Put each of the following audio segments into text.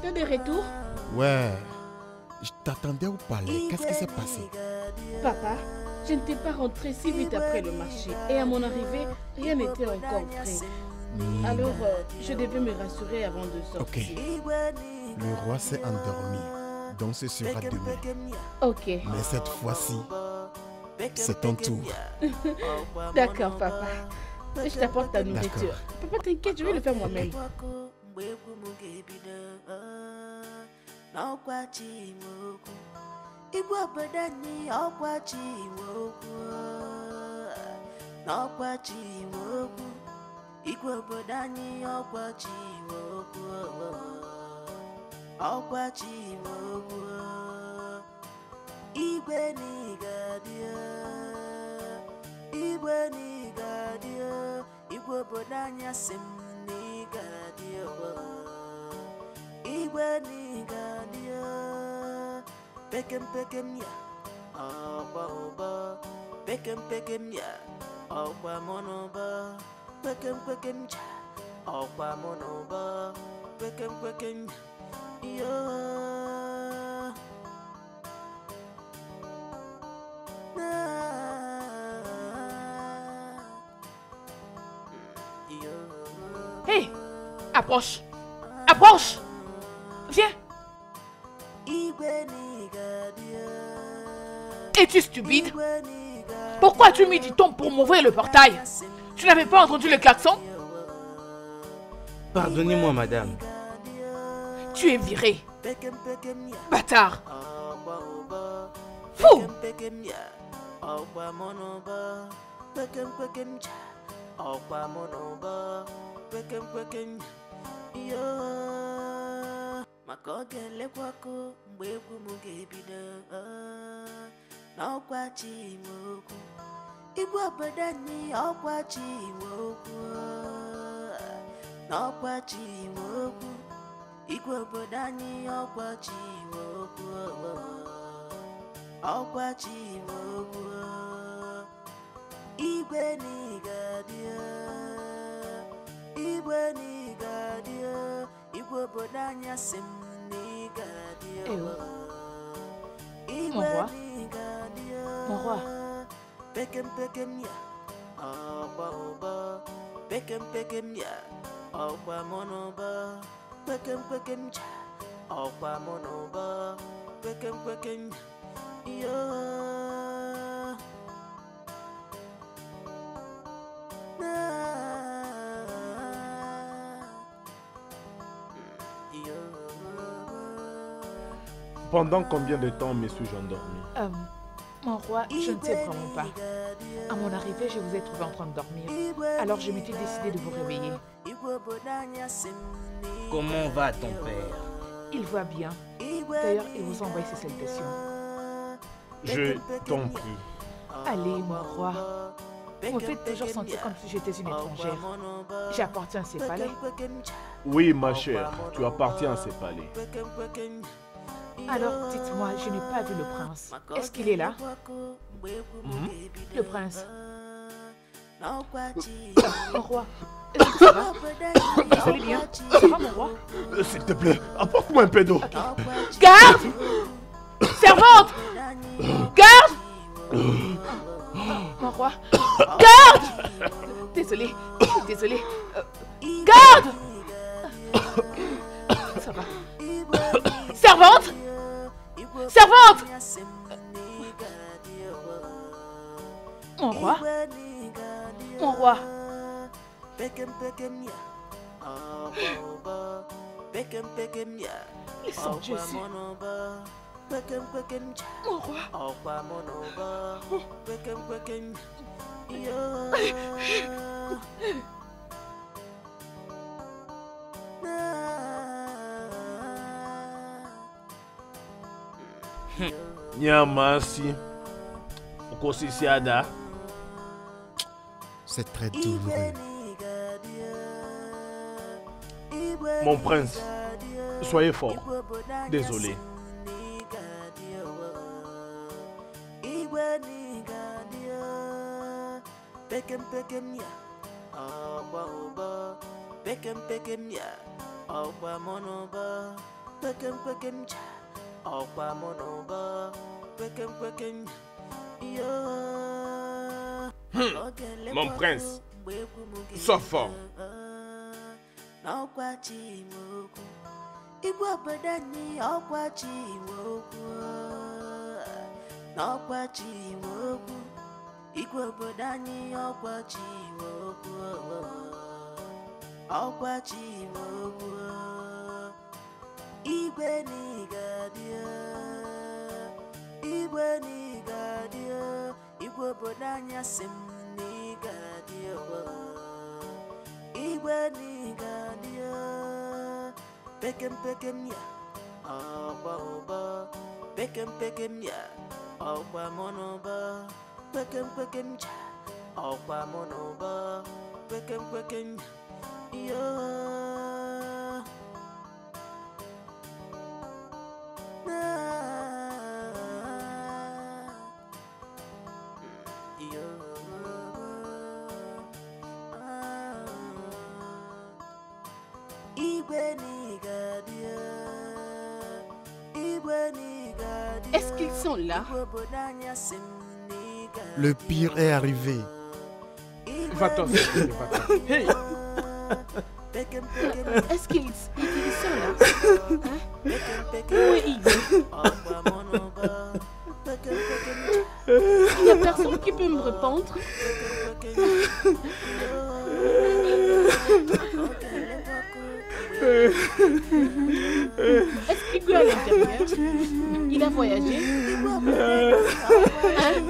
T'es de retour? Ouais. Je t'attendais au palais. Qu'est-ce qui s'est passé? Papa, je ne t'ai pas rentré si vite après le marché. Et à mon arrivée, rien n'était encore prêt. Alors, je devais me rassurer avant de sortir. Ok. Le roi s'est endormi. Donc ce sera demain. Ok. Mais cette fois-ci, c'est ton tour. D'accord, papa. Je t'apporte ta nourriture. Papa, t'inquiète, je vais le faire moi-même. Pekem ya, oba oba. Pekem ya, oba monoba. Pekem ja, oba monoba. Pekem yo. Hé, approche. Approche. Viens. Es-tu stupide? Pourquoi as-tu mis du temps pour m'ouvrir le portail? Tu n'avais pas entendu le klaxon? Pardonnez-moi, madame. Tu es viré. Bâtard. Fou. Makogele kwako mbweku mugebida n'ọkwa Chimoku igwe obodanyi ọkwa Chimoku n'ọkwa Chimoku igwe obodanyi ọkwa Chimoku ọkwa Chimoku igwe nigadia igwe obodanyi asim. Mon roi. Mon roi. Pekem ya, oba oba. Pekem ya, oba monoba. Pekem ja, oba monoba. Pekem yo. Pendant combien de temps me suis-je endormi? Mon roi, je ne sais vraiment pas. À mon arrivée, je vous ai trouvé en train de dormir. Alors je m'étais décidé de vous réveiller. Comment va ton père? Il va bien. D'ailleurs, il vous envoie ses salutations. Je t'en prie. Allez, mon roi. Vous me faites toujours sentir comme si j'étais une étrangère. J'appartiens à ces palais. Oui, ma chère, tu appartiens à ces palais. Alors, dites-moi, je n'ai pas vu le prince. Est-ce qu'il est là? Le prince. Mon roi, est-ce que ça va? Vous allez bien? Ça va, mon roi? S'il te plaît, apporte-moi un peu d'eau. Okay. Garde! Servante! Garde! Mon roi, garde! Désolé. Garde! Ça va. Servante! Servante! Mon roi? Mon roi? Ils sont Jésus. Mon roi? Nyamasi. Okosisiada. C'est très douloureux. Mon prince, soyez fort. Désolé. pekem pekem cha, okwa monoba, pekem pekem yo. Mon prince, sois fort. N'okwa chimoku, igwa badani okwa chimoku. N'okwa chimoku, igwa badani okwa chimoku. Okwa chimoku, igwe nigadia, igwe nigadia, igwe badani asim nigadia. Igwe nigadia, pekem pekem ya, okwa oba, pekem pekem ya, okwa monoba, pekem pekem cha, okwa monoba, pekem pekem yo. Est-ce qu'ils sont là? Le pire est arrivé. Va-t'en, va-t'en. Hey! Est-ce qu'ils sont là? Hein? Où est Igwe? Il n'y a personne qui peut me répondre. Est-ce qu'Igwe est à l'intérieur? Il a voyagé? Hein?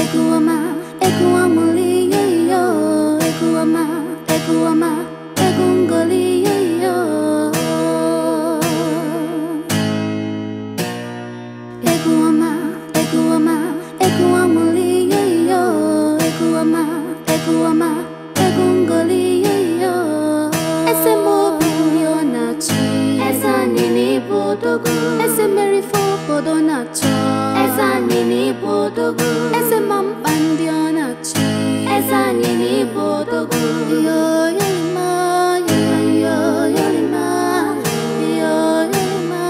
Ekuama, Ekuamuli yo, Ekuama, Ekuama, Ekungoli yo. Ekuama, Ekuama, Ekuamuli yo, Ekuama, Ekuama, Ekungoli yo. Ese mobile nachi, esa nini potogu, ese merifo podonacho, esa nini potogu, ese mampandio nachi, esa nini potogu. Yo yolima, yo yolima, yo yolima,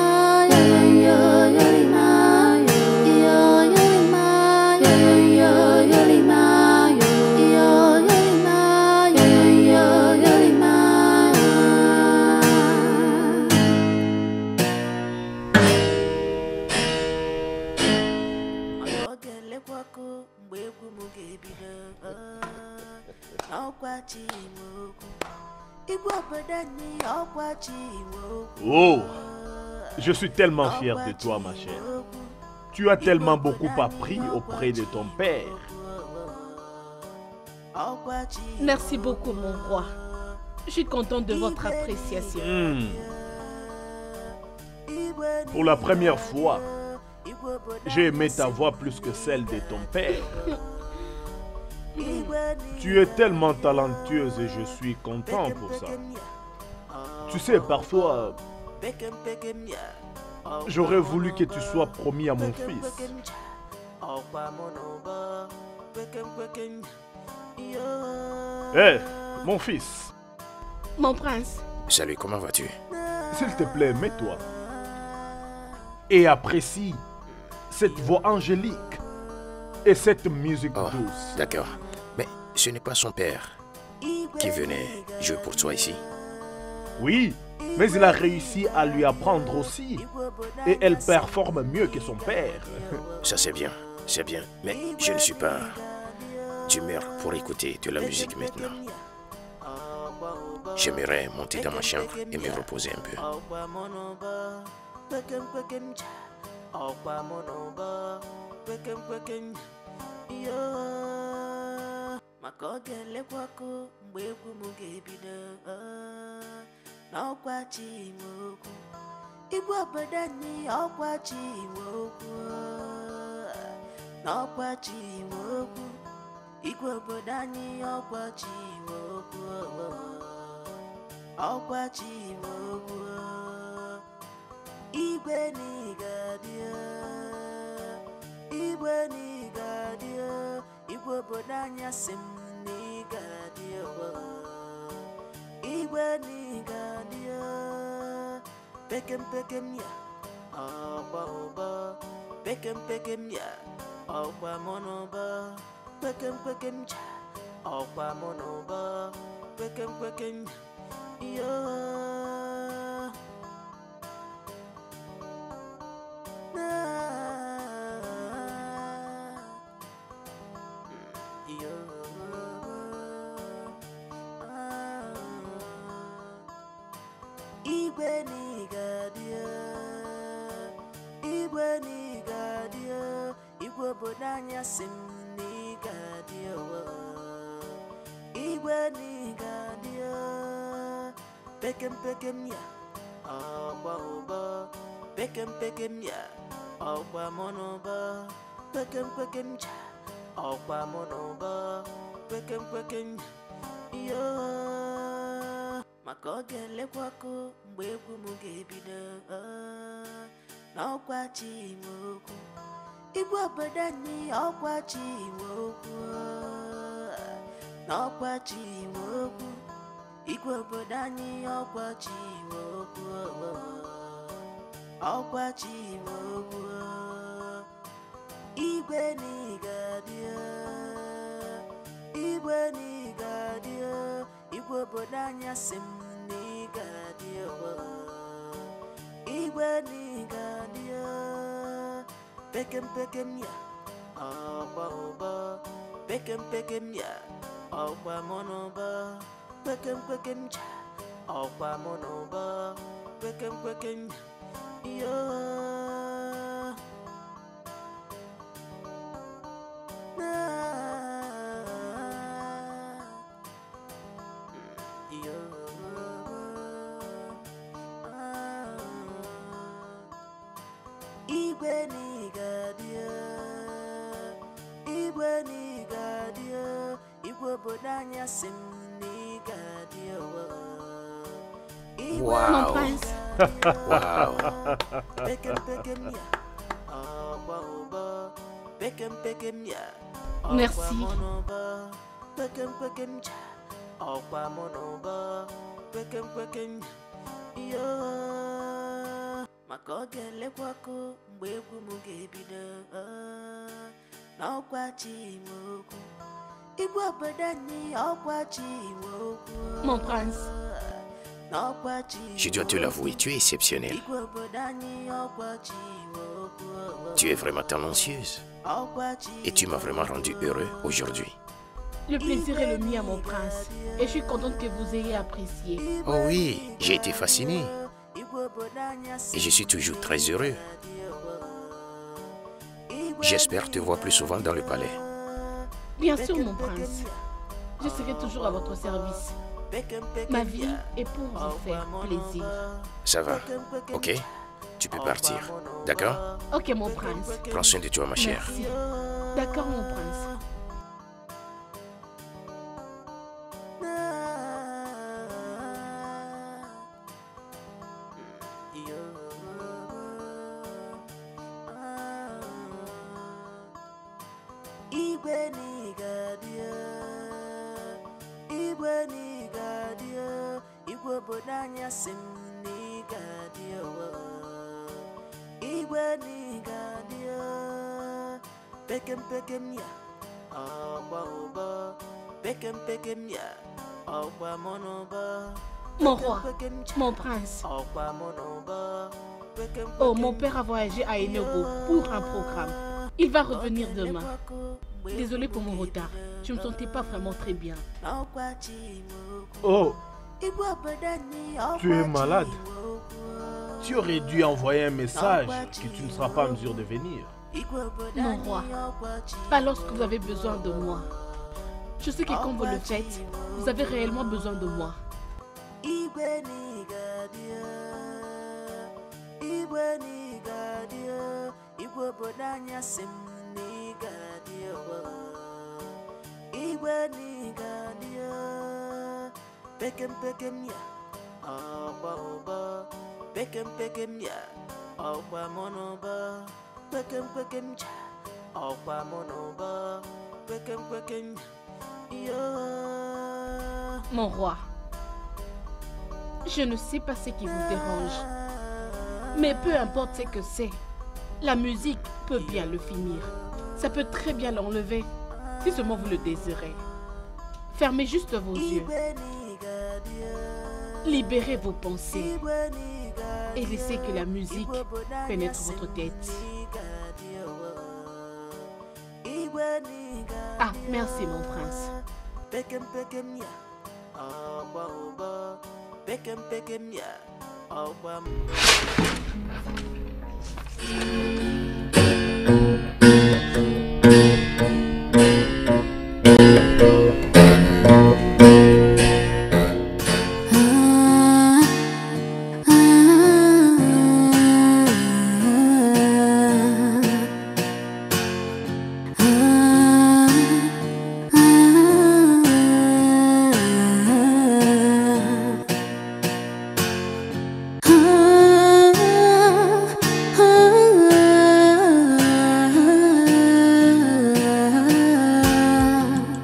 yo yolima, yo yolima, yo yolima, yo yolima, yo yolima. Oh, je suis tellement fier de toi, ma chère. Tu as tellement beaucoup appris auprès de ton père. Merci beaucoup, mon roi. Je suis contente de votre appréciation. Pour la première fois, j'ai aimé ta voix plus que celle de ton père. Tu es tellement talentueuse et je suis content pour ça. Tu sais, parfois, j'aurais voulu que tu sois promis à mon fils. Hé, mon fils. Mon prince. Salut, comment vas-tu? S'il te plaît, mets-toi. Et apprécie cette voix angélique et cette musique douce. D'accord. Mais ce n'est pas son père qui venait jouer pour toi ici? Oui, mais il a réussi à lui apprendre aussi. Et elle performe mieux que son père. Ça c'est bien, mais je ne suis pas d'humeur pour écouter de la musique maintenant. J'aimerais monter dans ma chambre et me reposer un peu. Yo. Wow. Mon prince. Wow. Merci. Mon prince. Je dois te l'avouer, tu es exceptionnelle. Tu es vraiment talentueuse. Et tu m'as vraiment rendu heureux aujourd'hui. Le plaisir est le mien, mon prince. Et je suis contente que vous ayez apprécié. Oh oui, j'ai été fasciné. Et je suis toujours très heureux. J'espère te voir plus souvent dans le palais. Bien sûr, mon prince. Je serai toujours à votre service. Ma vie est pour vous faire plaisir. Ça va, ok? Tu peux partir, d'accord? Ok, mon prince. Prends soin de toi, ma chère. Merci. D'accord, mon prince. Mon roi, mon prince. Oh, mon père a voyagé à Enugu pour un programme. Il va revenir demain. Désolé pour mon retard. Je ne me sentais pas vraiment très bien. Oh, tu es malade. Tu aurais dû envoyer un message que tu ne seras pas en mesure de venir. Mon roi, pas lorsque vous avez besoin de moi. Je sais que quand vous le faites, vous avez réellement besoin de moi. Mon roi, je ne sais pas ce qui vous dérange, mais peu importe ce que c'est, la musique peut bien le finir. Ça peut très bien l'enlever, si seulement vous le désirez. Fermez juste vos yeux. Libérez vos pensées et laissez que la musique pénètre votre tête. Ah, merci mon prince.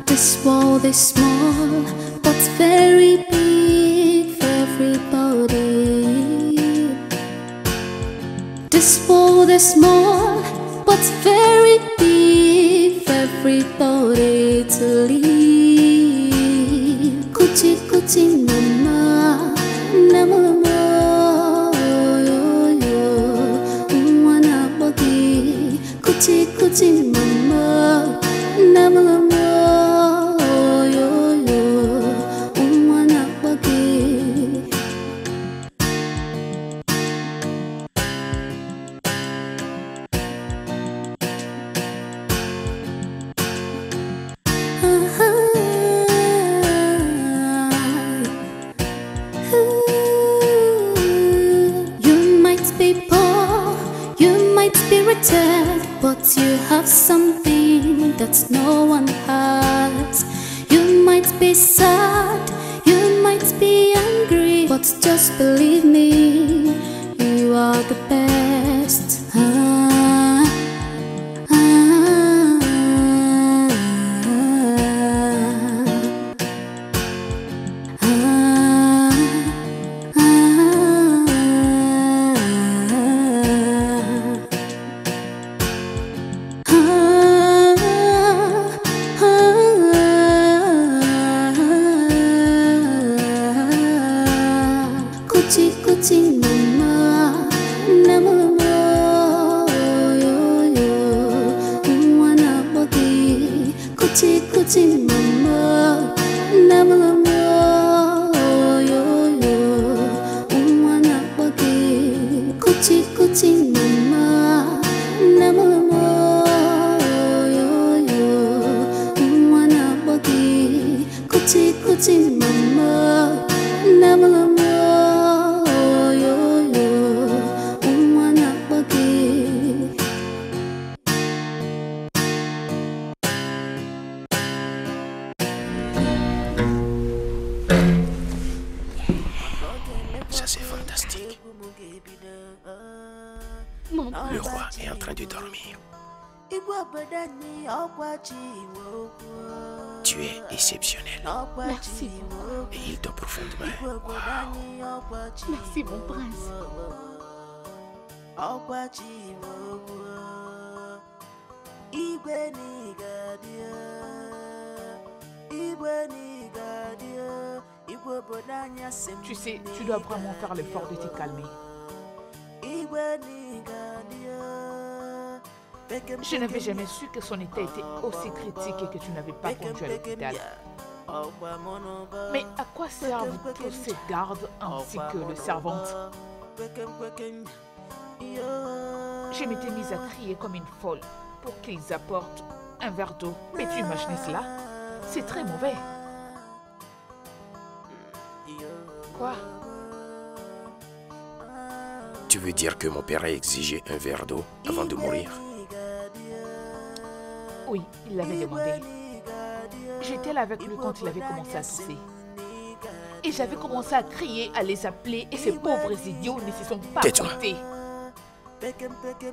This world is small, but very big for everybody. This world is small, but very big for everybody to live. Kuchi kuchi nama, nama nama, yo yo, umwana bagi. Kuchi kuchi nama, nama nama. limited, but you have something that no one has. You might be sad, you might be angry, but just believe me, you are the best. Ça c'est fantastique. Le roi est en train de dormir. Tu es exceptionnel. Merci. Et il dort profondément. Wow. Merci, mon prince. Tu sais, tu dois vraiment faire l'effort de te calmer. Je n'avais jamais su que son état était aussi critique et que tu n'avais pas conduit à l'hôpital. Mais à quoi servent tous ces gardes ainsi que les servantes? Je m'étais mise à crier comme une folle pour qu'ils apportent un verre d'eau. Mais tu imagines cela? C'est très mauvais. Quoi? Tu veux dire que mon père a exigé un verre d'eau avant de mourir? Oui, il l'avait demandé. J'étais là avec lui quand il avait commencé à tousser. Et j'avais commencé à crier, à les appeler, et ces pauvres idiots ne se sont pas portés.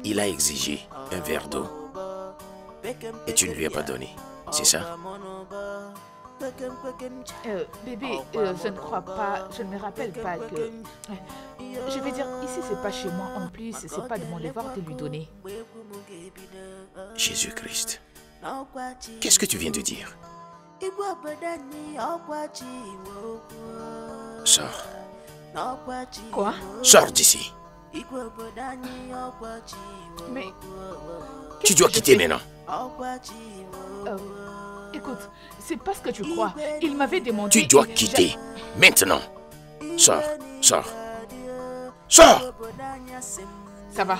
Il a exigé un verre d'eau et tu ne lui as pas donné, c'est ça? Bébé, je ne crois pas, je ne me rappelle pas que... Je veux dire, ici c'est pas chez moi, en plus c'est pas de mon devoir de lui donner. Jésus-Christ, qu'est-ce que tu viens de dire? Sors. Quoi? Sors d'ici. Mais... Tu dois quitter maintenant. Écoute, c'est pas ce que tu crois. Il m'avait demandé... Tu dois quitter maintenant. Sors, sors. Sors! Ça va.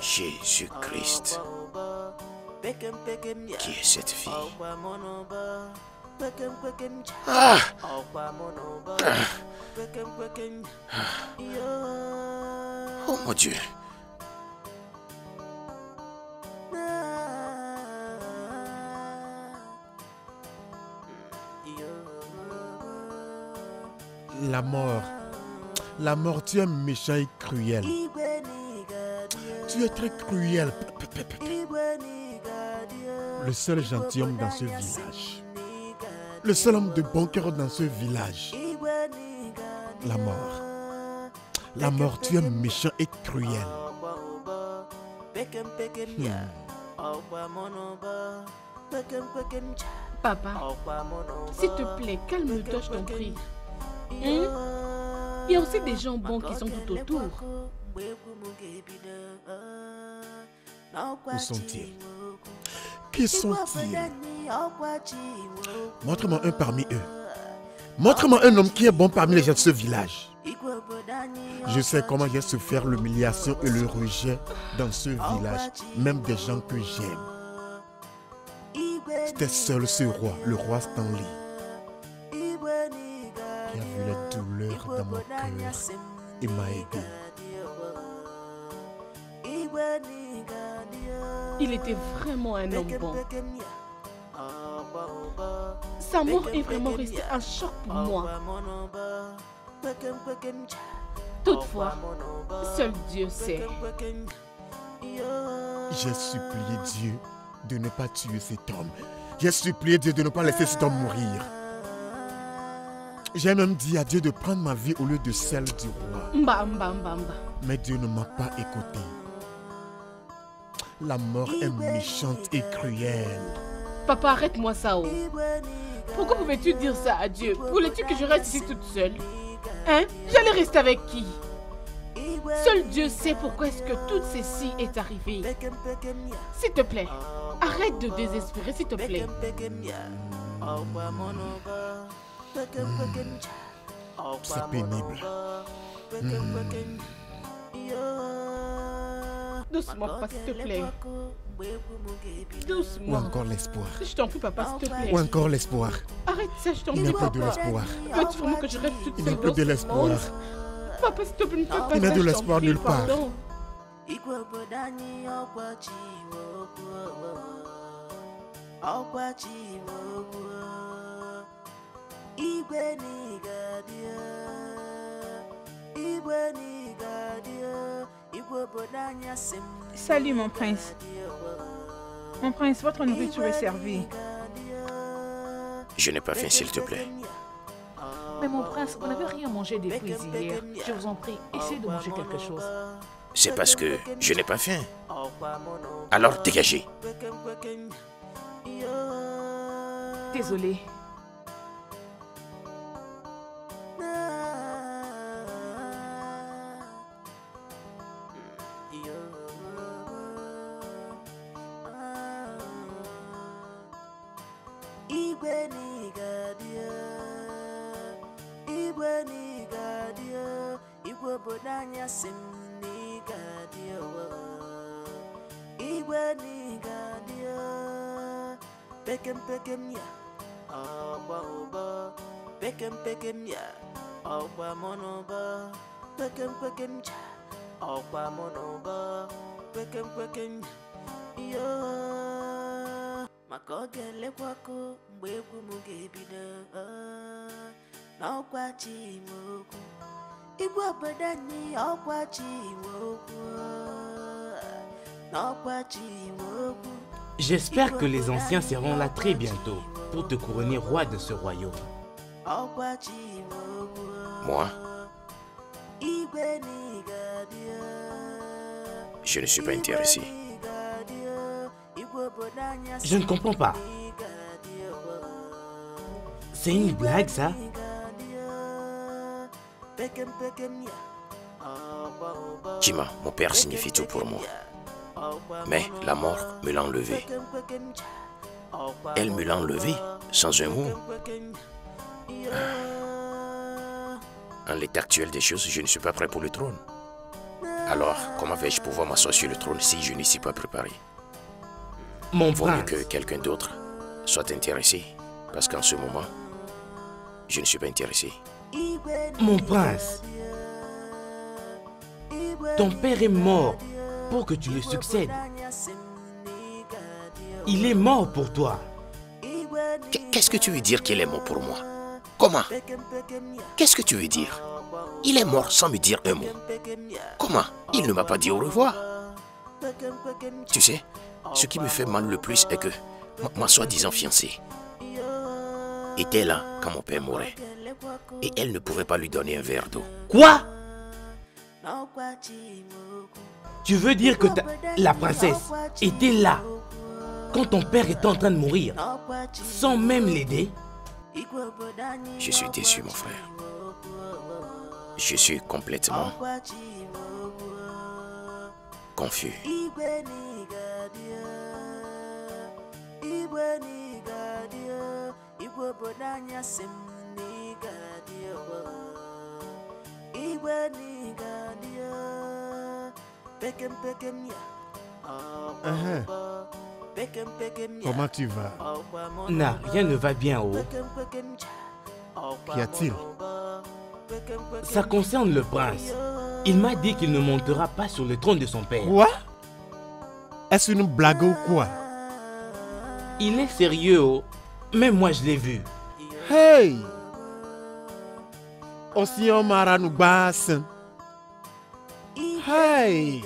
Jésus-Christ. Qui est cette fille? Ah! Oh mon Dieu. La mort, tu es méchant et cruel. Tu es très cruel. Le seul gentilhomme dans ce village. Le seul homme de bon cœur dans ce village. La mort, tu es méchant et cruel. Papa, s'il te plaît, calme-toi, je t'en prie. Il y a aussi des gens bons qui sont tout autour. Où sont-ils? Qui sont-ils? Montre-moi un parmi eux. Montre-moi un homme qui est bon parmi les gens de ce village. Je sais comment j'ai souffert l'humiliation et le rejet dans ce village, même des gens que j'aime. C'était seul ce roi, le roi Stanley, qui a vu les douleur dans mon cœur et m'a aidé. Il était vraiment un homme bon. Sa mort est vraiment restée un choc pour moi. Toutefois, seul Dieu sait. J'ai supplié Dieu de ne pas tuer cet homme. J'ai supplié Dieu de ne pas laisser cet homme mourir. J'ai même dit à Dieu de prendre ma vie au lieu de celle du roi. Mais Dieu ne m'a pas écouté. La mort est méchante et cruelle. Papa, arrête-moi ça. Oh. Pourquoi pouvais-tu dire ça à Dieu? Voulais-tu que je reste ici toute seule? Hein? J'allais rester avec qui? Seul Dieu sait pourquoi est-ce que tout ceci est arrivé. S'il te plaît, arrête de désespérer, s'il te plaît. C'est pénible. Doucement, papa, s'il te plaît. Doucement. Ou encore l'espoir. Je t'en prie, papa, s'il te plaît. Ou encore l'espoir. Arrête ça, je t'en prie. Il n'y a plus de l'espoir. Veux-tu vraiment que je reste toute seule? Il n'y a plus de l'espoir. Papa, s'il te plaît, ne fais pas ça. Il n'y a de l'espoir nulle part. Salut mon prince. Mon prince, votre nourriture est servie. Je n'ai pas faim, s'il te plaît. Mais mon prince, vous n'avez rien mangé depuis hier. Je vous en prie, essayez de manger quelque chose. C'est parce que je n'ai pas faim. Alors dégagez. Désolé. J'espère que les anciens seront là très bientôt pour te couronner roi de ce royaume. Moi? Je ne suis pas intéressé. Je ne comprends pas. C'est une blague, ça? Chima, mon père signifie tout pour moi. Mais la mort me l'a enlevé. Elle me l'a enlevé sans un mot. En l'état actuel des choses, je ne suis pas prêt pour le trône. Alors, comment vais-je pouvoir m'asseoir sur le trône si je n'y suis pas préparé? Mon Vaut mieux prince. que quelqu'un d'autre soit intéressé, parce qu'en ce moment, je ne suis pas intéressé. Mon prince. Ton père est mort pour que tu le succèdes. Il est mort pour toi. Qu'est-ce que tu veux dire qu'il est mort pour moi? Comment? Qu'est-ce que tu veux dire? Il est mort sans me dire un mot. Comment? Il ne m'a pas dit au revoir. Tu sais, ce qui me fait mal le plus est que ma soi-disant fiancée était là quand mon père mourait. Et elle ne pouvait pas lui donner un verre d'eau. Quoi? Tu veux dire que la princesse était là quand ton père était en train de mourir, sans même l'aider? Je suis déçu, mon frère. Je suis complètement confus. Comment tu vas? Non, rien ne va bien, oh. Qu'y a-t-il? Ça concerne le prince. Il m'a dit qu'il ne montera pas sur le trône de son père. Quoi? Est-ce une blague ou quoi? Il est sérieux, oh. Même moi je l'ai vu. Hey! Aussi on m'a basse. Hey!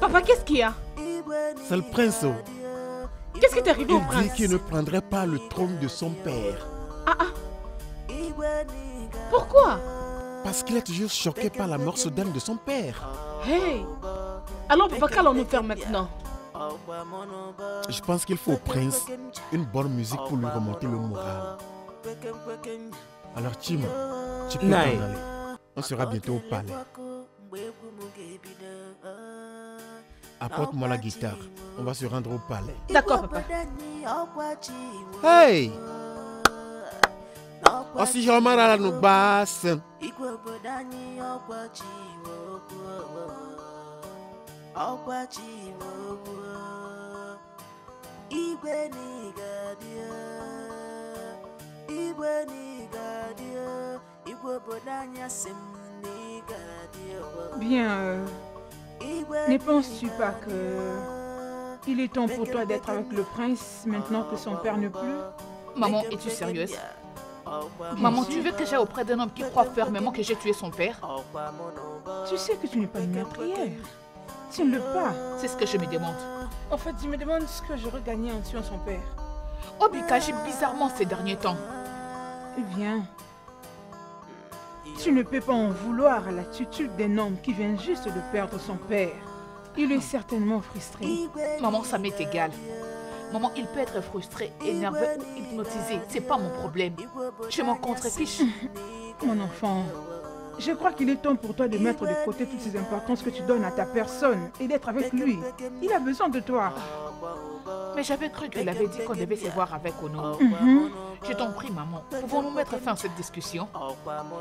Papa, qu'est-ce qu'il y a? C'est le prince. Oh. Qu'est-ce qui t'est arrivé au Il prince? dit qu'il ne prendrait pas le trône de son père. Ah ah. Pourquoi? Parce qu'il est toujours choqué par la mort soudaine de son père. Hey! Alors papa, qu'allons-nous faire maintenant? Je pense qu'il faut au prince une bonne musique pour lui remonter le moral. Alors Chima, tu peux t'en Naï. aller. On sera bientôt au palais. Apporte-moi la guitare. On va se rendre au palais. D'accord papa. Hey! Aussi on m'a basse. Bien, ne penses-tu pas que il est temps pour toi d'être avec le prince maintenant que son père ne plus? Maman, es-tu sérieuse? Maman, tu veux que j'aille auprès d'un homme qui croit fermement que j'ai tué son père? Tu sais que tu n'es pas une meurtrière. Tu ne le pas. C'est ce que je me demande. En fait, je me demande ce que j'aurais gagné en tuant son père. Obika agit bizarrement ces derniers temps. Eh bien, tu ne peux pas en vouloir à l'attitude d'un homme qui vient juste de perdre son père. Il est certainement frustré. Maman, ça m'est égal. Maman, il peut être frustré, énervé ou hypnotisé. C'est pas mon problème. Je m'en contrefiche. Mon enfant, je crois qu'il est temps pour toi de mettre de côté toutes ces importances que tu donnes à ta personne et d'être avec lui. Il a besoin de toi. Mais j'avais cru qu'il avait dit qu'on devait se voir avec Ono. Je t'en prie, maman. Pouvons-nous mettre fin à cette discussion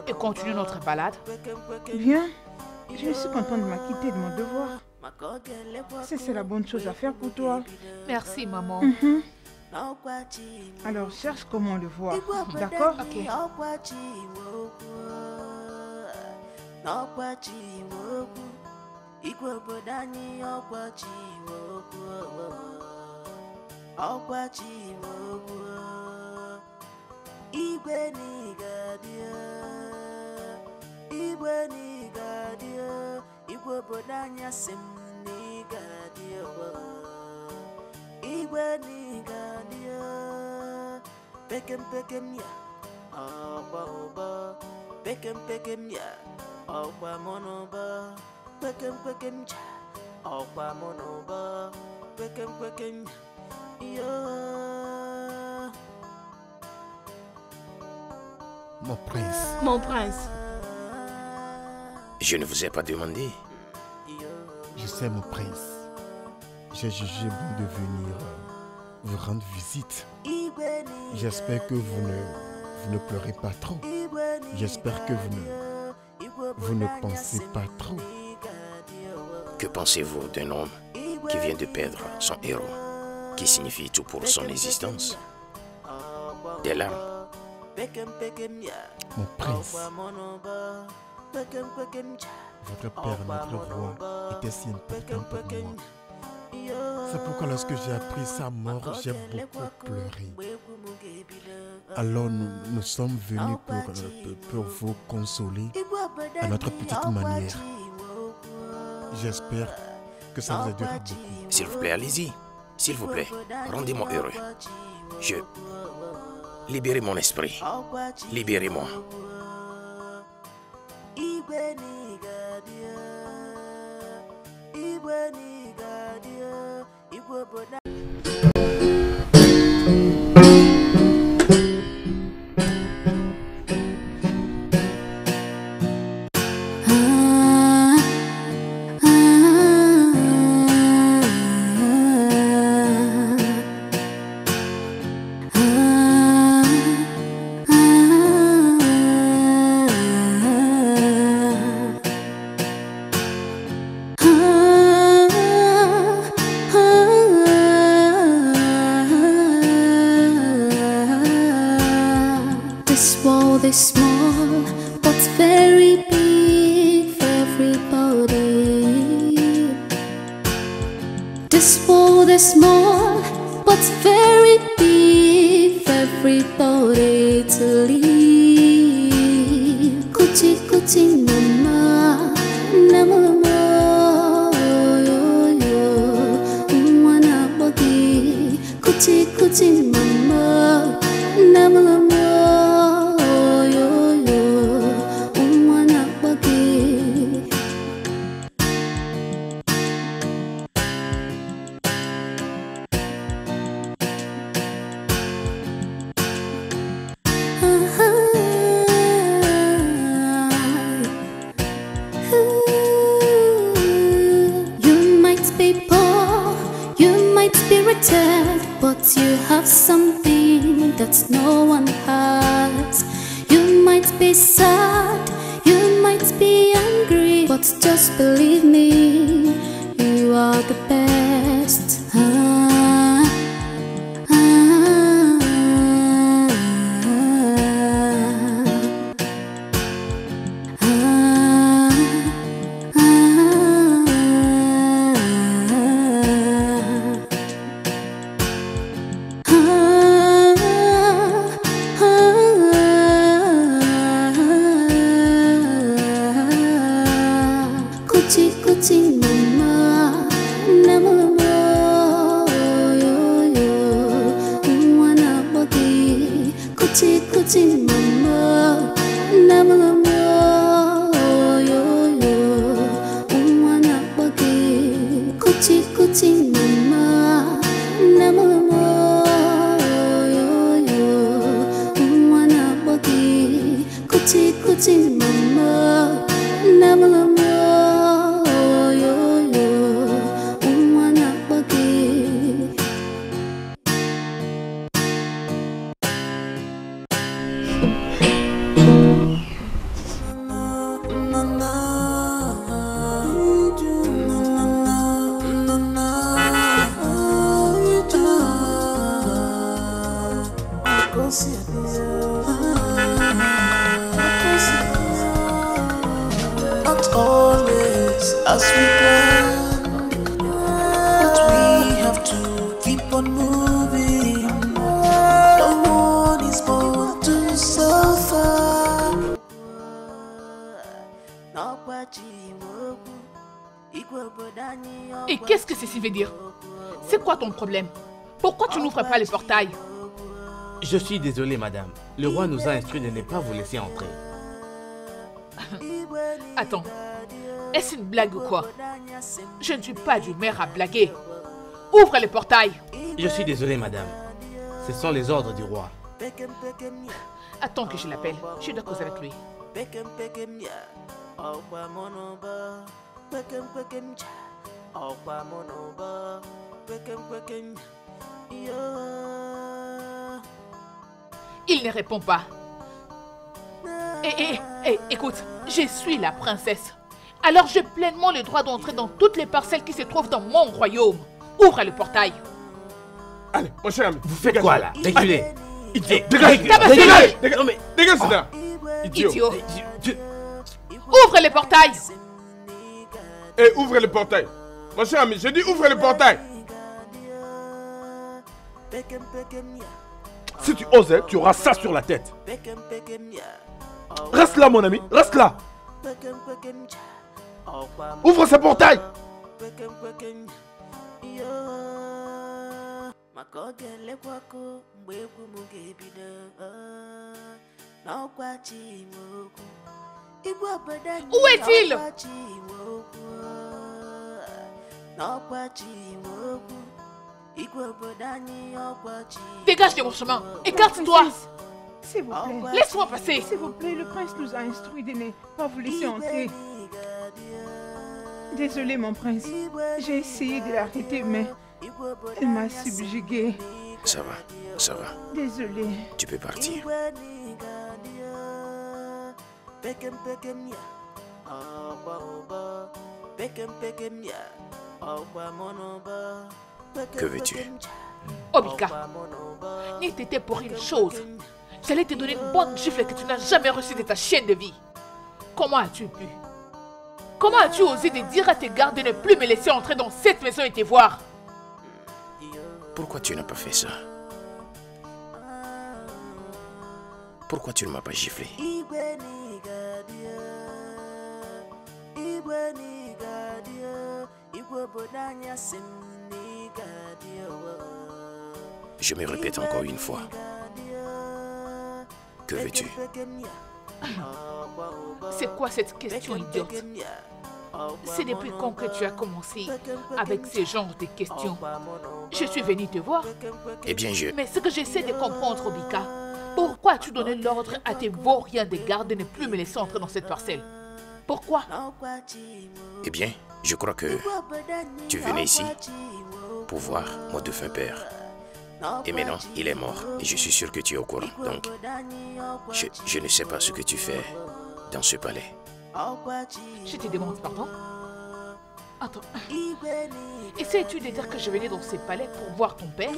et continuer notre balade? Bien, je suis contente de m'acquitter de mon devoir. C'est la bonne chose à faire pour toi. Merci, maman. Alors, cherche comment le voir. D'accord? Ok. Mon prince. Mon prince. Je ne vous ai pas demandé. Je sais, mon prince. J'ai jugé bon de venir vous rendre visite. J'espère que vous ne pleurez pas trop. J'espère que vous ne pensez pas trop. Que pensez-vous d'un homme qui vient de perdre son héros, qui signifie tout pour son existence? Des larmes. Mon prince, votre père, notre roi, était si important pour moi. C'est pourquoi lorsque j'ai appris sa mort, j'ai beaucoup pleuré. Alors nous sommes venus pour vous consoler à notre petite manière. J'espère que ça vous aidera beaucoup. S'il vous plaît, allez-y. S'il vous plaît, rendez-moi heureux. Libérez mon esprit. Libérez-moi. This wall, this small, it's very big for everybody. This world is small, but it's very big for everybody to leave. Kuchi kuchi nama, nama nama, yo yo, umwana bagi. Kuchi kuchi nama, nama nama. But you have something that no one has. You might be sad, you might be angry, but just believe me, you are the best. Et qu'est-ce que ceci veut dire? C'est quoi ton problème? Pourquoi tu n'ouvres pas les portails? Je suis désolé, madame. Le roi nous a instruit de ne pas vous laisser entrer. Attends, est-ce une blague ou quoi? Je ne suis pas du maire à blaguer. Ouvre les portails. Je suis désolé, madame. Ce sont les ordres du roi. Attends que je l'appelle. Je dois causer avec lui. Il ne répond pas. Écoute, je suis la princesse. Alors j'ai pleinement le droit d'entrer dans toutes les parcelles qui se trouvent dans mon royaume. Ouvre le portail. Allez, mon cher ami. Vous faites quoi là? Reculez. Idiot. Dégage. Dégage, c'est là. Idiot. Ouvre le portail. Et ouvre le portail. Mon cher ami, j'ai dit ouvre le portail. Si tu osais, tu auras ça sur la tête. Reste là, mon ami, reste là. Ouvre ce portail. Où est-il? Dégage de mon chemin. Écarte-toi. S'il vous plaît. Laisse-moi passer. S'il vous plaît, le prince nous a instruit de ne pas vous laisser entrer. Désolé, mon prince. J'ai essayé de l'arrêter, mais elle m'a subjugué. Ça va, ça va. Désolé. Tu peux partir. Que veux-tu? Obika, n'était pour une chose. J'allais te donner une bonne gifle que tu n'as jamais reçue de ta chienne de vie. Comment as-tu pu? Comment as-tu osé de dire à tes gardes de ne plus me laisser entrer dans cette maison et te voir? Pourquoi tu n'as pas fait ça? Pourquoi tu ne m'as pas giflé? Je me répète encore une fois. Que veux-tu? C'est quoi cette question idiote? C'est depuis quand que tu as commencé avec ce genre de questions? Je suis venue te voir. Eh bien, Mais ce que j'essaie de comprendre, Obika, pourquoi as-tu donné l'ordre à tes vauriens de garde de ne plus me laisser entrer dans cette parcelle? Pourquoi? Eh bien, je crois que tu venais ici pour voir mon défunt père. Et maintenant, il est mort. Et je suis sûr que tu es au courant. Donc, je ne sais pas ce que tu fais dans ce palais. Je te demande pardon? Attends. Essayes-tu de dire que je venais dans ce palais pour voir ton père?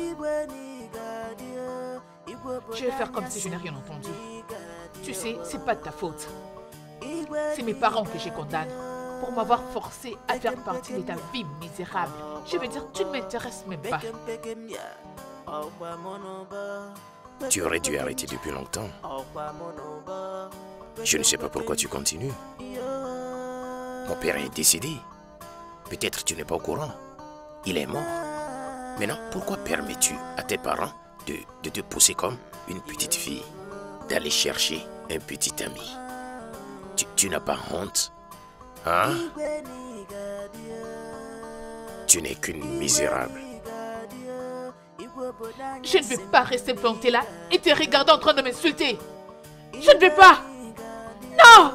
Je vais faire comme si je n'ai rien entendu. Tu sais, c'est pas de ta faute. C'est mes parents que je condamne pour m'avoir forcé à faire partie de ta vie misérable. Je veux dire, tu ne m'intéresses même pas. Tu aurais dû arrêter depuis longtemps. Je ne sais pas pourquoi tu continues. Mon père est décédé. Peut-être tu n'es pas au courant. Il est mort. Maintenant, pourquoi permets-tu à tes parents de te pousser comme une petite fille, d'aller chercher un petit ami? Tu n'as pas honte? Hein? Tu n'es qu'une misérable. Je ne vais pas rester plantée là et te regarder en train de m'insulter. Je ne vais pas. Non!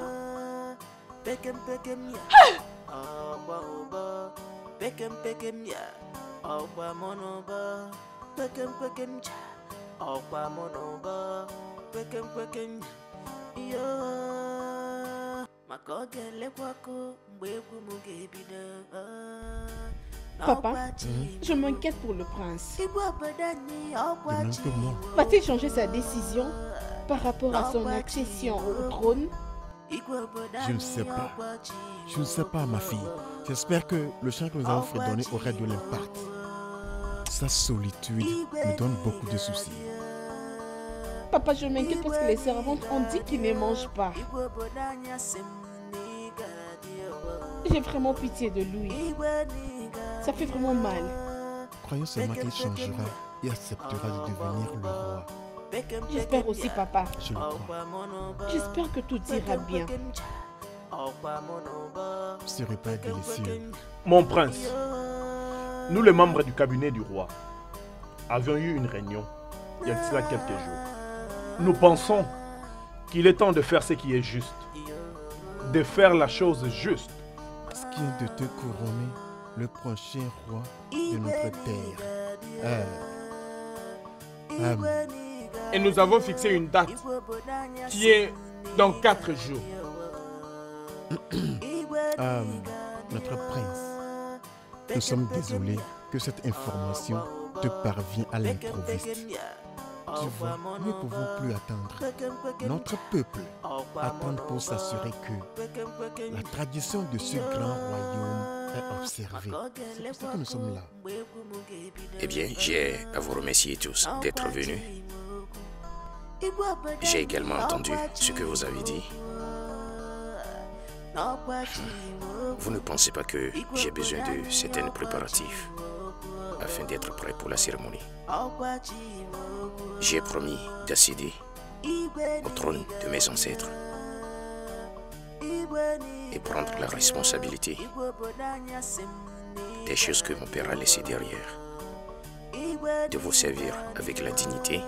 Papa, je m'inquiète pour le prince. De même que moi. Va-t-il changer sa décision par rapport à son accession au trône? Je ne sais pas. Je ne sais pas, ma fille. J'espère que le chant que nous avons fredonné aurait de l'impact. Sa solitude me donne beaucoup de soucis. Papa, je m'inquiète parce que les servantes ont dit qu'ils ne mangent pas. J'ai vraiment pitié de lui. Ça fait vraiment mal. Croyons seulement qu'il changera et acceptera de devenir le roi. J'espère aussi, papa. Je le crois. J'espère que tout ira bien. Ce repas est délicieux. Mon prince, nous les membres du cabinet du roi avions eu une réunion il y a de cela quelques jours. Nous pensons qu'il est temps de faire ce qui est juste, de faire la chose juste. Ce qui est de te couronner le prochain roi de notre terre. Et nous avons fixé une date qui est dans 4 jours. Notre prince, nous sommes désolés que cette information te parvient à l'improviste. Tu vois, nous ne pouvons plus attendre. Notre peuple attend pour s'assurer que la tradition de ce grand royaume est observée. C'est pour ça que nous sommes là. Eh bien, j'ai à vous remercier tous d'être venus. J'ai également entendu ce que vous avez dit. Vous ne pensez pas que j'ai besoin de certains préparatifs afin d'être prêt pour la cérémonie? J'ai promis d'accéder au trône de mes ancêtres et prendre la responsabilité des choses que mon père a laissées derrière, de vous servir avec la dignité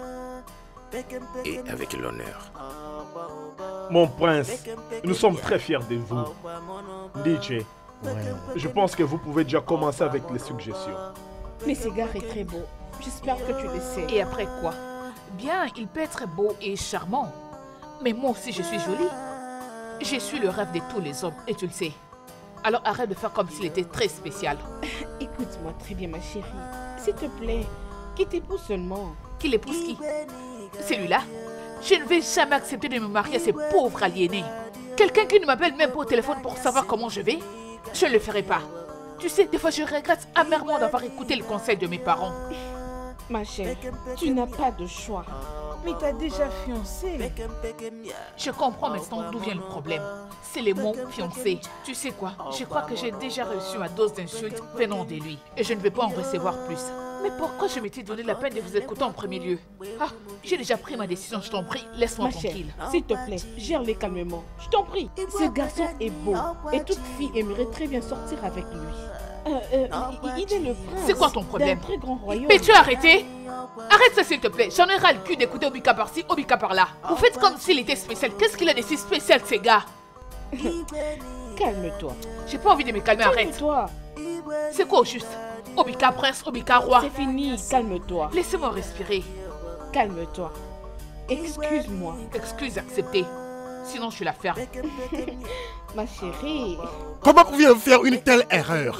et avec l'honneur. Mon prince, nous sommes très fiers de vous. DJ, je pense que vous pouvez déjà commencer avec les suggestions. Mais ce gars est très beau. J'espère que tu le sais. Et après quoi? Bien, il peut être beau et charmant. Mais moi aussi, je suis jolie. Je suis le rêve de tous les hommes, et tu le sais. Alors arrête de faire comme s'il était très spécial. Écoute-moi très bien, ma chérie. S'il te plaît, qu'il t'épouse seulement. Qu'il épouse qui? Celui-là? Je ne vais jamais accepter de me marier à ces pauvres aliénés. Quelqu'un qui ne m'appelle même pas au téléphone pour savoir comment je vais, je ne le ferai pas. Tu sais, des fois je regrette amèrement d'avoir écouté le conseil de mes parents. Ma chère, tu n'as pas de choix. Mais t'as déjà fiancé. Je comprends maintenant d'où vient le problème. C'est les mots fiancé. Tu sais quoi? Je crois que j'ai déjà reçu ma dose d'insultes venant de lui. Et je ne vais pas en recevoir plus. Mais pourquoi je m'étais donné la peine de vous écouter en premier lieu? Ah, j'ai déjà pris ma décision, je t'en prie. Laisse-moi tranquille. S'il te plaît, gère-les calmement. Je t'en prie. Ce garçon est beau. Et toute fille aimerait très bien sortir avec lui. Il est le prince. C'est quoi ton problème? D'un très grand royaume. Mais tu as arrêté? Arrête ça s'il te plaît. J'en ai ras le cul d'écouter Obika par-ci, Obika par-là. Vous faites comme s'il était spécial. Qu'est-ce qu'il a de si spécial ces gars? Calme-toi. J'ai pas envie de me calmer, arrête. Calme-toi. C'est quoi au juste? Obika prince, Obika roi. C'est fini, calme-toi. Laissez-moi respirer. Calme-toi. Excuse-moi. Excuse acceptée. Sinon je suis la ferme. Ma chérie. Comment pouviez-vous faire une telle erreur?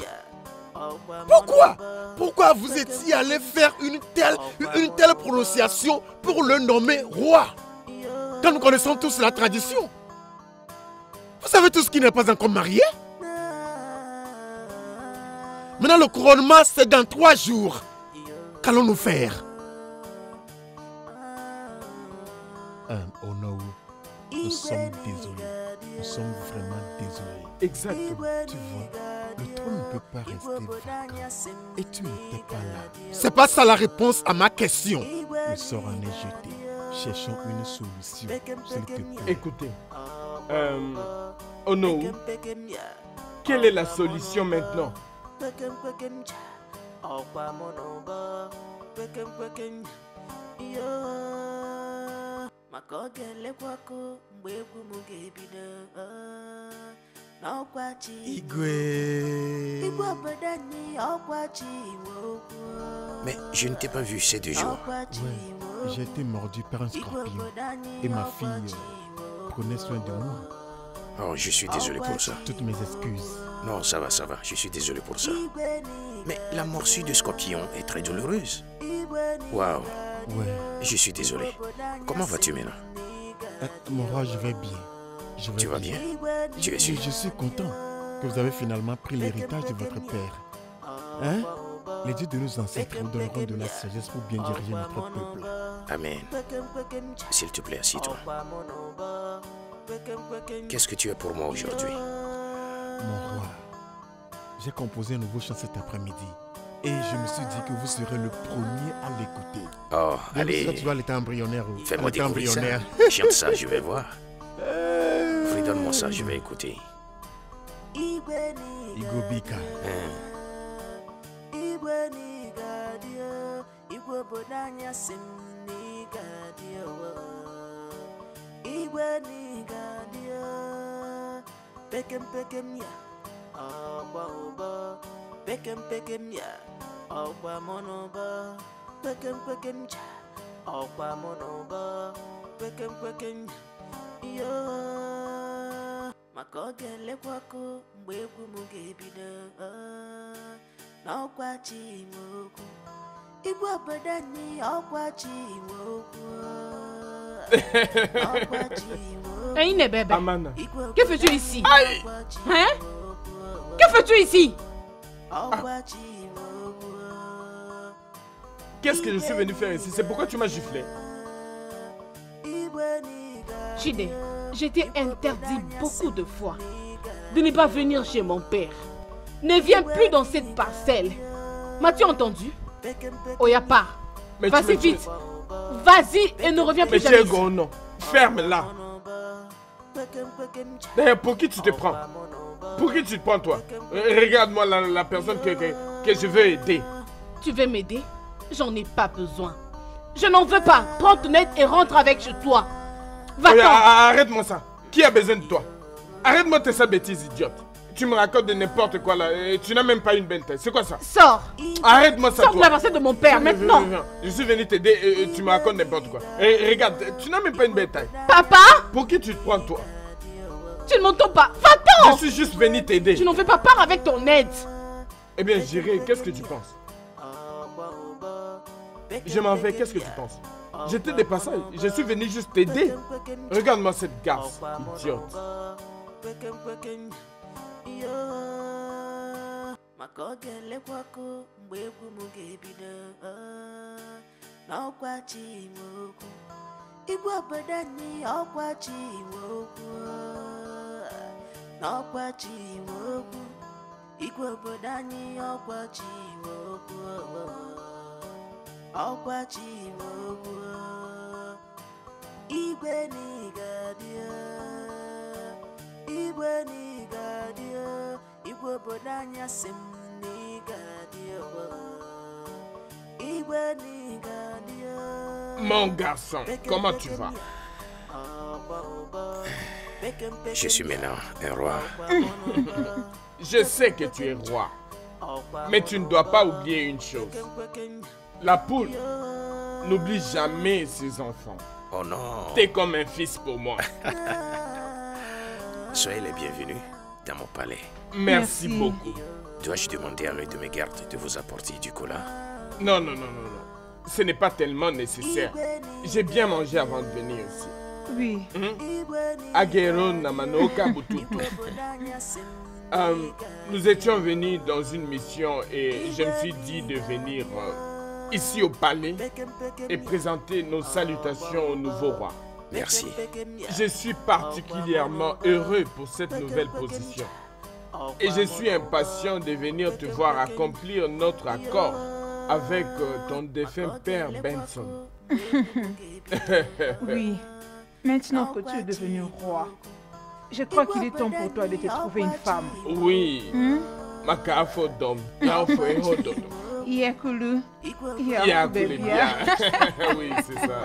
Pourquoi vous étiez allé faire une telle prononciation pour le nommer roi? Quand nous connaissons tous la tradition. Vous savez tous qui n'est pas encore marié? Maintenant le couronnement c'est dans 3 jours. Qu'allons-nous faire? Oh non, nous sommes désolés. Nous sommes vraiment désolés. Exactement. Tu vois, le trône ne peut pas rester vacant. Et tu n'étais pas là. C'est pas ça la réponse à ma question. Le sort en est jeté. Cherchons une solution, s'il te plaît. Écoutez, Ono, quelle est la solution maintenant? Mais je ne t'ai pas vu ces 2 jours. Ouais, j'ai été mordu par un scorpion. Et ma fille prenait soin de moi. Oh, je suis désolé pour ça. Toutes mes excuses. Non, ça va, je suis désolé pour ça. Mais la morsure de scorpion est très douloureuse. Waouh. Ouais. Je suis désolé. Comment vas-tu maintenant? Mon roi, je vais bien. Tu vas bien? Tu es sûr? Je suis content que vous avez finalement pris l'héritage de votre père. Hein? Les dieux de nos ancêtres vous donneront de la sagesse pour bien diriger notre peuple. Amen. S'il te plaît, assis-toi. Qu'est-ce que tu as pour moi aujourd'hui? Mon roi, j'ai composé un nouveau chant cet après-midi. Et je me suis dit que vous serez le premier à l'écouter. Oh, allez. Tu vois l'état embryonnaire. Fais-moi découvrir ça. Chante ça, je vais voir. Donne-moi ça, je vais écouter. Igobika. Makogele kwako mbweku mugebida n'ọkwa Chinwoku Igwe obodani ọkwa Chinwoku n'ọkwa Chinwoku. Hey, bébé. Amana. Que fais-tu ici? Hein? Que fais-tu ici? Qu'est-ce que je suis venu faire ici? C'est pourquoi tu m'as giflé? Chide, je t'ai interdit beaucoup de fois de ne pas venir chez mon père. Ne viens plus dans cette parcelle. M'as-tu entendu? Oyapa, vas-y vite. Vas-y et ne reviens plus jamais. Mais non. Ferme-la. D'ailleurs, pour qui tu te prends? Pour qui tu te prends, toi? Regarde-moi la personne que je veux aider. Tu veux m'aider? J'en ai pas besoin. Je n'en veux pas. Prends ton aide et rentre avec chez toi. Va-t'en. Arrête-moi ça. Qui a besoin de toi? Arrête-moi tes sales bêtises idiotes. Tu me racontes de n'importe quoi là. Et tu n'as même pas une belle tête. C'est quoi ça? Sors. Arrête-moi ça. Sors de la parcelle de mon père maintenant. Je suis venu t'aider et tu me racontes n'importe quoi. Et regarde, tu n'as même pas une belle taille. Papa? Pour qui tu te prends toi? Tu ne m'entends pas. Va-t'en. Je suis juste venu t'aider. Tu n'en fais pas part avec ton aide. Eh bien, j'irai. Qu'est-ce que tu penses? Je m'en vais, qu'est-ce que tu penses? J'étais des passages, je suis venu juste t'aider. Regarde-moi cette garce, idiote. Mon garçon, comment tu vas? Je suis maintenant un roi. Je sais que tu es roi. Mais tu ne dois pas oublier une chose. La poule n'oublie jamais ses enfants. Oh non. T'es comme un fils pour moi. Soyez les bienvenus dans mon palais. Merci beaucoup. Dois-je demander à l'un de mes gardes de vous apporter du cola? Non. Ce n'est pas tellement nécessaire. J'ai bien mangé avant de venir ici. Oui. Agero Namanoka Bututu. Nous étions venus dans une mission et je me suis dit de venir ici au palais et présenter nos salutations au nouveau roi. Merci. Je suis particulièrement heureux pour cette nouvelle position. Et je suis impatient de venir te voir accomplir notre accord avec ton défunt père Benson. Oui, maintenant que tu es devenu roi, je crois qu'il est temps pour toi de te trouver une femme. Oui. Makafo dom, Naofo Ehododo. Yakulu, Yakulu bien. Oui, c'est ça.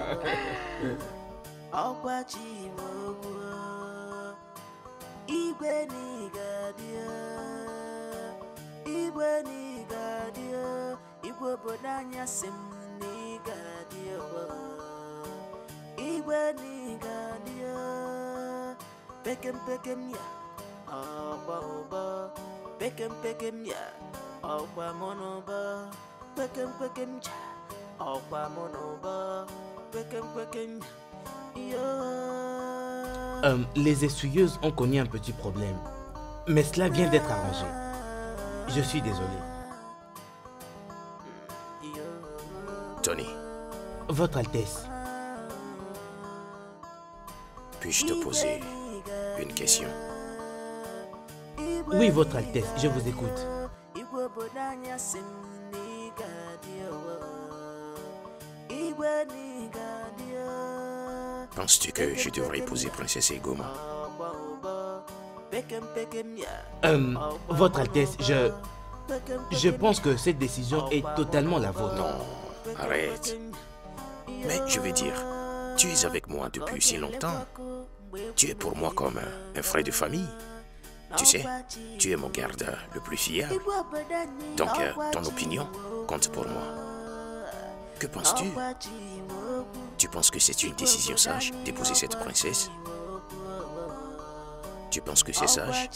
Les essuyeuses ont connu un petit problème, mais cela vient d'être arrangé. Je suis désolé. Tony. Votre Altesse. Puis-je te poser une question? Oui, Votre Altesse, je vous écoute. Penses-tu que je devrais épouser Princesse Egoma? Votre Altesse, je pense que cette décision est totalement la vôtre. Non, arrête. Mais je veux dire, tu es avec moi depuis si longtemps. Tu es pour moi comme un frère de famille. Tu sais, tu es mon garde le plus fiable. Donc, ton opinion compte pour moi. Que penses-tu? Tu penses que c'est une décision sage d'épouser cette princesse? Tu penses que c'est sage?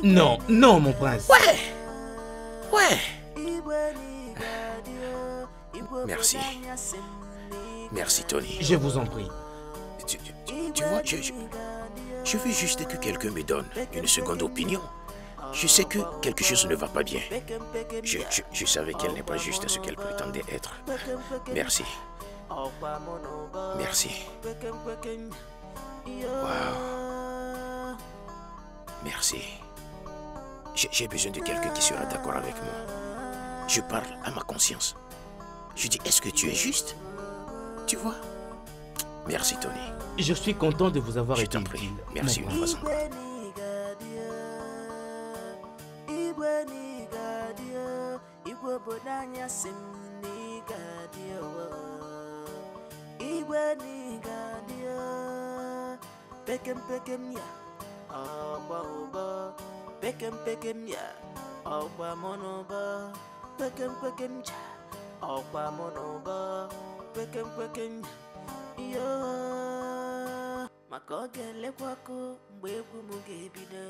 Non, mon prince. Ouais. Merci. Merci, Tony. Je vous en prie. Tu vois, je veux juste que quelqu'un me donne une seconde opinion. Je sais que quelque chose ne va pas bien. Je savais qu'elle n'est pas juste ce qu'elle prétendait être. Merci. Merci. Wow. Merci. J'ai besoin de quelqu'un qui sera d'accord avec moi. Je parle à ma conscience. Je dis, est-ce que tu es juste? Tu vois? Merci, Tony. Je suis content de vous avoir été utile. Merci une fois encore. maka ọ ga-elekwakọ mgbe egwu m ga-ebido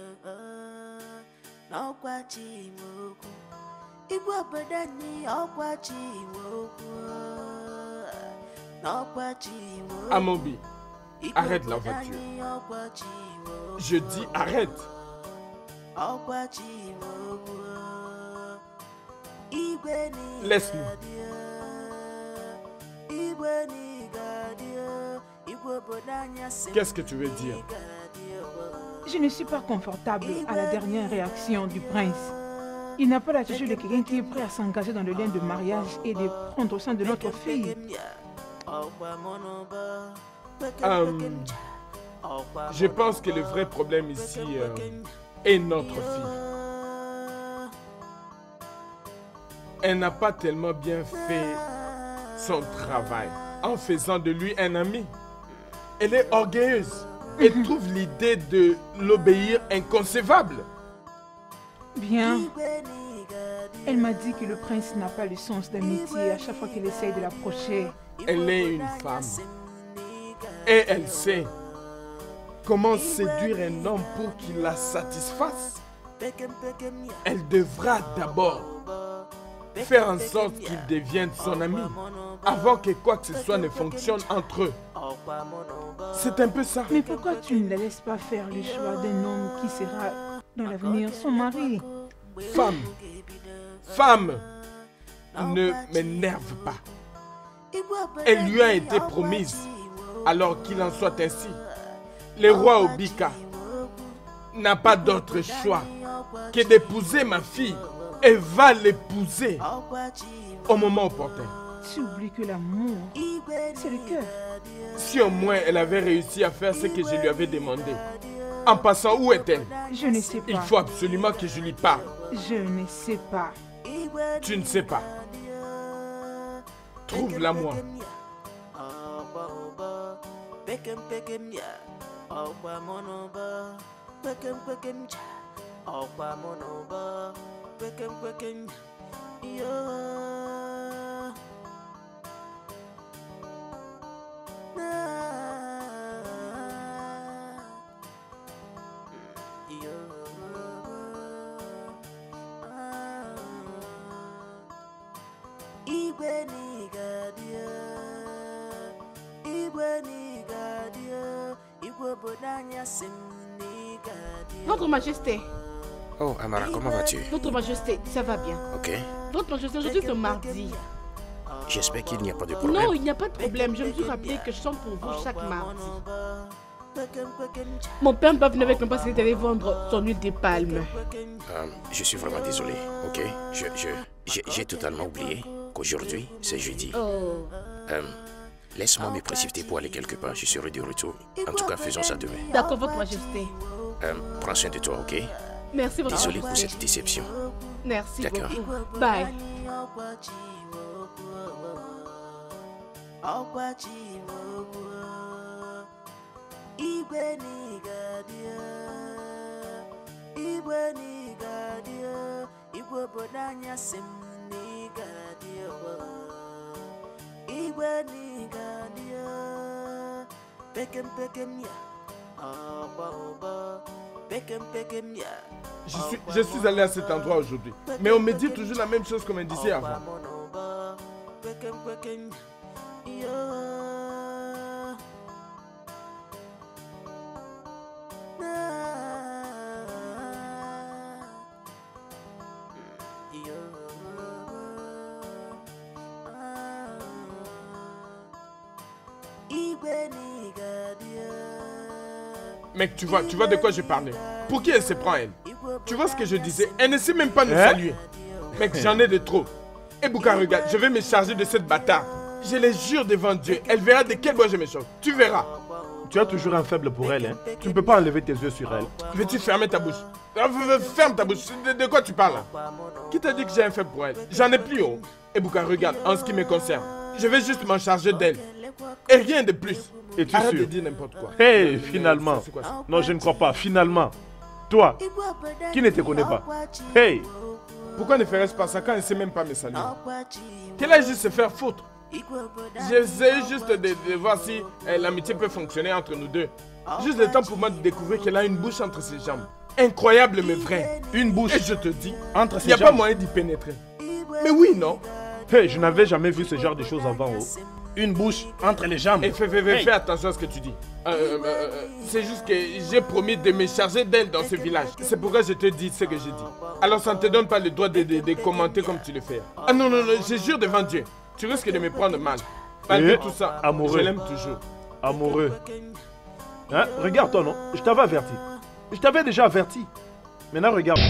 n'ọkwa chi m okwu Amobi, arrête la voiture. Je dis arrête. Laisse-nous. Qu'est-ce que tu veux dire? Je ne suis pas confortable à la dernière réaction du prince. Il n'a pas l'attitude de quelqu'un qui est prêt à s'engager dans le lien de mariage et de prendre soin de notre fille. Je pense que le vrai problème ici est notre fille. Elle n'a pas tellement bien fait son travail en faisant de lui un ami. Elle est orgueilleuse et trouve l'idée de l'obéir inconcevable. Bien. Elle m'a dit que le prince n'a pas le sens d'amitié à chaque fois qu'il essaye de l'approcher. Elle est une femme. Et elle sait comment séduire un homme pour qu'il la satisfasse. Elle devra d'abord faire en sorte qu'il devienne son ami avant que quoi que ce soit ne fonctionne entre eux. C'est un peu ça. Mais pourquoi tu ne la laisses pas faire le choix d'un homme qui sera dans l'avenir son mari? Femme, ne m'énerve pas. Elle lui a été promise, alors qu'il en soit ainsi. Le roi Obika n'a pas d'autre choix que d'épouser ma fille et va l'épouser au moment opportun. Tu oublies que l'amour, c'est le cœur. Si au moins elle avait réussi à faire ce que je lui avais demandé. En passant, où est-elle? Je ne sais pas. Il faut absolument que je lui parle. Je ne sais pas. Tu ne sais pas. Trouve-la moi. Votre Majesté. Oh, Amara, comment vas-tu? Votre Majesté, ça va bien. Ok. Votre Majesté, aujourd'hui c'est mardi. J'espère qu'il n'y a pas de problème. Non, il n'y a pas de problème. Je me suis rappelé que je chante pour vous chaque mardi. Mon père va venir avec moi parce qu'il allait vendre son huile de palme. Je suis vraiment désolé, ok? J'ai totalement oublié qu'aujourd'hui, c'est jeudi. Oh. Laisse-moi me précipiter pour aller quelque part. Je serai de retour. En tout cas, faisons ça demain. D'accord, Votre Majesté. Prends soin de toi, ok? Merci, Votre Désolé Majesté. pour cette déception. Merci D'accord. beaucoup. Bye. Je suis allé à cet endroit aujourd'hui, mais on me dit toujours la même chose qu'on me disait avant. Mec, tu vois de quoi je parlais. Pour qui elle se prend, elle? Tu vois ce que je disais? Elle ne sait même pas nous saluer. Mec, j'en ai de trop. Et Bouka, regarde, je vais me charger de cette bâtarde. Je les jure devant Dieu, elle verra de quel bois je me chauffe. Tu verras. Tu as toujours un faible pour elle, hein? Tu ne peux pas enlever tes yeux sur elle. Veux-tu fermer ta bouche? Ferme ta bouche. De quoi tu parles là? Qui t'a dit que j'ai un faible pour elle? J'en ai plus haut. Et Bouka, regarde, en ce qui me concerne, je vais juste m'en charger d'elle. Et rien de plus. Et tu arrête sûr? de dire n'importe quoi. Hey, finalement. C'est quoi ça? Non, je ne crois pas. Finalement. Toi, qui ne te connaît pas. Hey. Pourquoi ne ferais-je pas ça quand elle ne sait même pas me saluer? Qu'elle a juste se faire foutre. J'essaie juste de voir si l'amitié peut fonctionner entre nous deux. Juste le temps pour moi de découvrir qu'elle a une bouche entre ses jambes. Incroyable mais vrai. Une bouche Et je te dis, entre il ses n'y a jambes. pas moyen d'y pénétrer. Mais oui, non? Hey, je n'avais jamais vu ce genre de choses avant. Oh. Une bouche entre les jambes. Et fais attention à ce que tu dis. C'est juste que j'ai promis de me charger d'elle dans ce village. C'est pourquoi je te dis ce que j'ai dit. Alors ça ne te donne pas le droit de commenter comme tu le fais. Ah non, je jure devant Dieu. Tu risques de me prendre mal. Malgré tout ça, amoureux. Je l'aime toujours. Amoureux. Hein? Regarde-toi, non? Je t'avais averti. Je t'avais déjà averti. Maintenant, regarde.